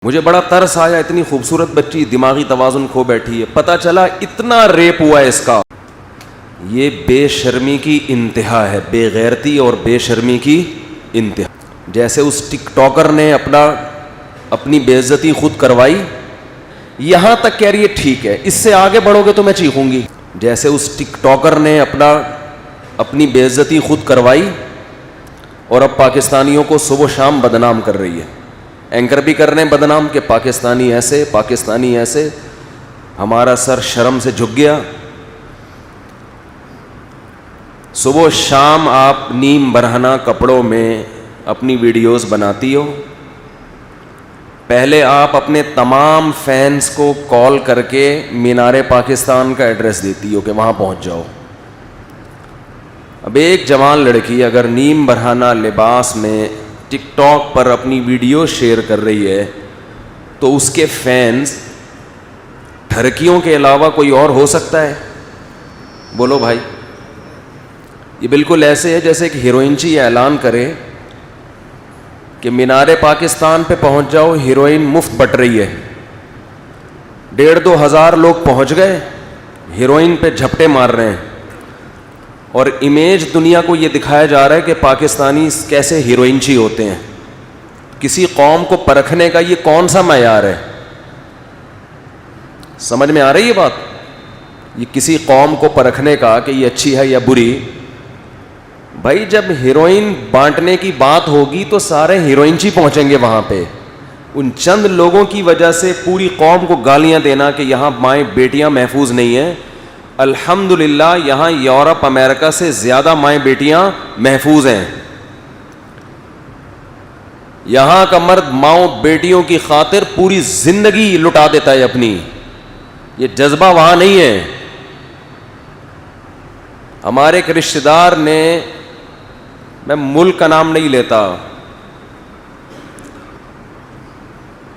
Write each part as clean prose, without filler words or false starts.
مجھے بڑا ترس آیا، اتنی خوبصورت بچی دماغی توازن کھو بیٹھی ہے، پتہ چلا اتنا ریپ ہوا ہے اس کا۔ یہ بے شرمی کی انتہا ہے، بے غیرتی اور بے شرمی کی انتہا۔ جیسے اس ٹک ٹاکر نے اپنی بے عزتی خود کروائی، یہاں تک کہہ رہی ہے ٹھیک ہے، اس سے آگے بڑھو گے تو میں چیخوں گی۔ جیسے اس ٹک ٹاکر نے اپنی بے عزتی خود کروائی اور اب پاکستانیوں کو صبح و شام بدنام کر رہی ہے۔ اینکر بھی کر رہے ہیں بدنام کہ پاکستانی ایسے، پاکستانی ایسے۔ ہمارا سر شرم سے جھک گیا۔ صبح و شام آپ نیم برہنہ کپڑوں میں اپنی ویڈیوز بناتی ہو۔ پہلے آپ اپنے تمام فینس کو کال کر کے مینار پاکستان کا ایڈریس دیتی ہو کہ وہاں پہنچ جاؤ۔ اب ایک جوان لڑکی اگر نیم برہنہ لباس میں ٹک ٹاک پر اپنی ویڈیو شیئر کر رہی ہے تو اس کے فینس ٹھرکیوں کے علاوہ کوئی اور ہو سکتا ہے؟ بولو بھائی۔ یہ بالکل ایسے ہے جیسے کہ ہیروئنچی اعلان کرے کہ مینار پاکستان پہ پہنچ جاؤ، ہیروئن مفت بٹ رہی ہے۔ 1,500-2 ہزار لوگ پہنچ گئے، ہیروئن پہ جھپٹے مار رہے ہیں، اور امیج دنیا کو یہ دکھایا جا رہا ہے کہ پاکستانی کیسے ہیروئنچی ہوتے ہیں۔ کسی قوم کو پرکھنے کا یہ کون سا معیار ہے؟ سمجھ میں آ رہی ہے بات؟ یہ کسی قوم کو پرکھنے کا کہ یہ اچھی ہے یا بری؟ بھائی جب ہیروئن بانٹنے کی بات ہوگی تو سارے ہیروئنچی پہنچیں گے وہاں پہ۔ ان چند لوگوں کی وجہ سے پوری قوم کو گالیاں دینا کہ یہاں مائیں بیٹیاں محفوظ نہیں ہیں، الحمدللہ یہاں یورپ امریکہ سے زیادہ مائیں بیٹیاں محفوظ ہیں۔ یہاں کا مرد ماؤں بیٹیوں کی خاطر پوری زندگی لٹا دیتا ہے اپنی۔ یہ جذبہ وہاں نہیں ہے۔ ہمارے ایک رشتہ دار نے، میں ملک کا نام نہیں لیتا،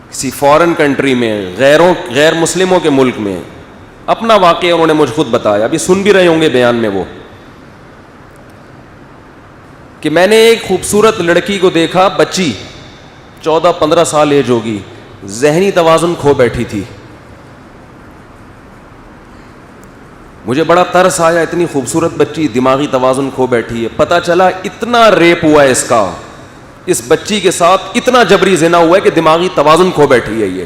کسی فورن کنٹری میں، غیر مسلموں کے ملک میں اپنا واقعہ انہوں نے مجھ خود بتایا، ابھی سن بھی رہے ہوں گے بیان میں وہ، کہ میں نے ایک خوبصورت لڑکی کو دیکھا، بچی 14-15 سال ایج ہوگی، ذہنی توازن کھو بیٹھی تھی۔ مجھے بڑا ترس آیا، اتنی خوبصورت بچی دماغی توازن کھو بیٹھی ہے، پتہ چلا اتنا ریپ ہوا ہے اس کا، اس بچی کے ساتھ اتنا جبری زنا ہوا ہے کہ دماغی توازن کھو بیٹھی ہے یہ۔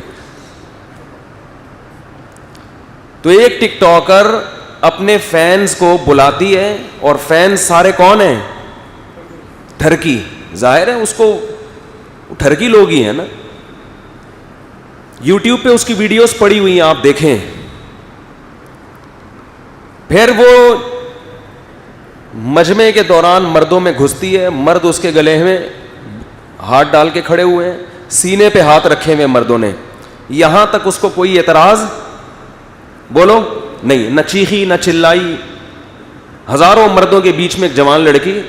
تو ایک ٹک ٹاکر اپنے فینس کو بلاتی ہے، اور فینس سارے کون ہیں؟ ٹھرکی۔ ظاہر ہے اس کو ٹھرکی لوگ ہی ہیں نا۔ یوٹیوب پہ اس کی ویڈیوز پڑی ہوئی ہیں، آپ دیکھیں۔ پھر وہ مجمع کے دوران مردوں میں گھستی ہے، مرد اس کے گلے میں ہاتھ ڈال کے کھڑے ہوئے ہیں، سینے پہ ہاتھ رکھے ہوئے مردوں نے، یہاں تک اس کو کوئی اعتراض بولو نہیں، نہ چیخی نہ چلائی۔ ہزاروں مردوں کے بیچ میں ایک جوان لڑکی،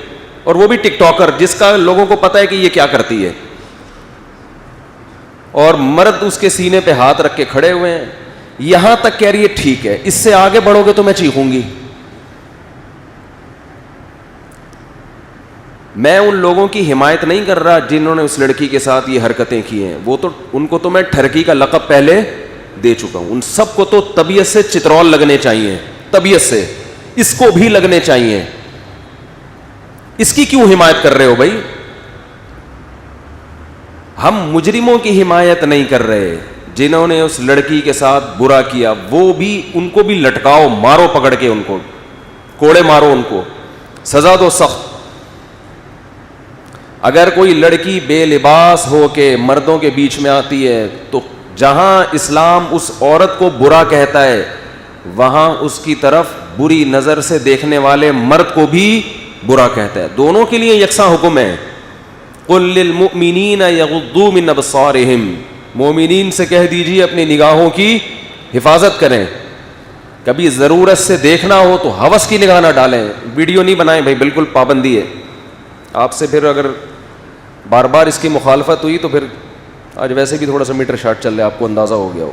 اور وہ بھی ٹک ٹاکر جس کا لوگوں کو پتہ ہے کہ یہ کیا کرتی ہے، اور مرد اس کے سینے پہ ہاتھ رکھ کے کھڑے ہوئے ہیں، یہاں تک کہہ رہی ہے ٹھیک ہے، اس سے آگے بڑھو گے تو میں چیخوں گی۔ میں ان لوگوں کی حمایت نہیں کر رہا جنہوں نے اس لڑکی کے ساتھ یہ حرکتیں کی ہیں، وہ تو ان کو تو میں ٹھرکی کا لقب پہلے دے چکا ہوں۔ ان سب کو تو طبیعت سے چترول لگنے چاہیے، طبیعت سے، اس کو بھی لگنے چاہیے۔ اس کی کیوں حمایت کر رہے ہو بھائی؟ ہم مجرموں کی حمایت نہیں کر رہے، جنہوں نے اس لڑکی کے ساتھ برا کیا وہ بھی، ان کو بھی لٹکاؤ، مارو پکڑ کے، ان کو کوڑے مارو، ان کو سزا دو سخت۔ اگر کوئی لڑکی بے لباس ہو کے مردوں کے بیچ میں آتی ہے تو جہاں اسلام اس عورت کو برا کہتا ہے، وہاں اس کی طرف بری نظر سے دیکھنے والے مرد کو بھی برا کہتا ہے۔ دونوں کے لیے یکساں حکم ہے۔ قل للمؤمنین یغضوا من ابصارہم، مومنین سے کہہ دیجیے اپنی نگاہوں کی حفاظت کریں، کبھی ضرورت سے دیکھنا ہو تو ہوس کی نگاہ نہ ڈالیں، ویڈیو نہیں بنائیں بھائی، بالکل پابندی ہے۔ آپ سے پھر اگر بار بار اس کی مخالفت ہوئی تو پھر آج ویسے بھی تھوڑا سا میٹر شارٹ چل رہا ہے، آپ کو اندازہ ہو گیا ہو۔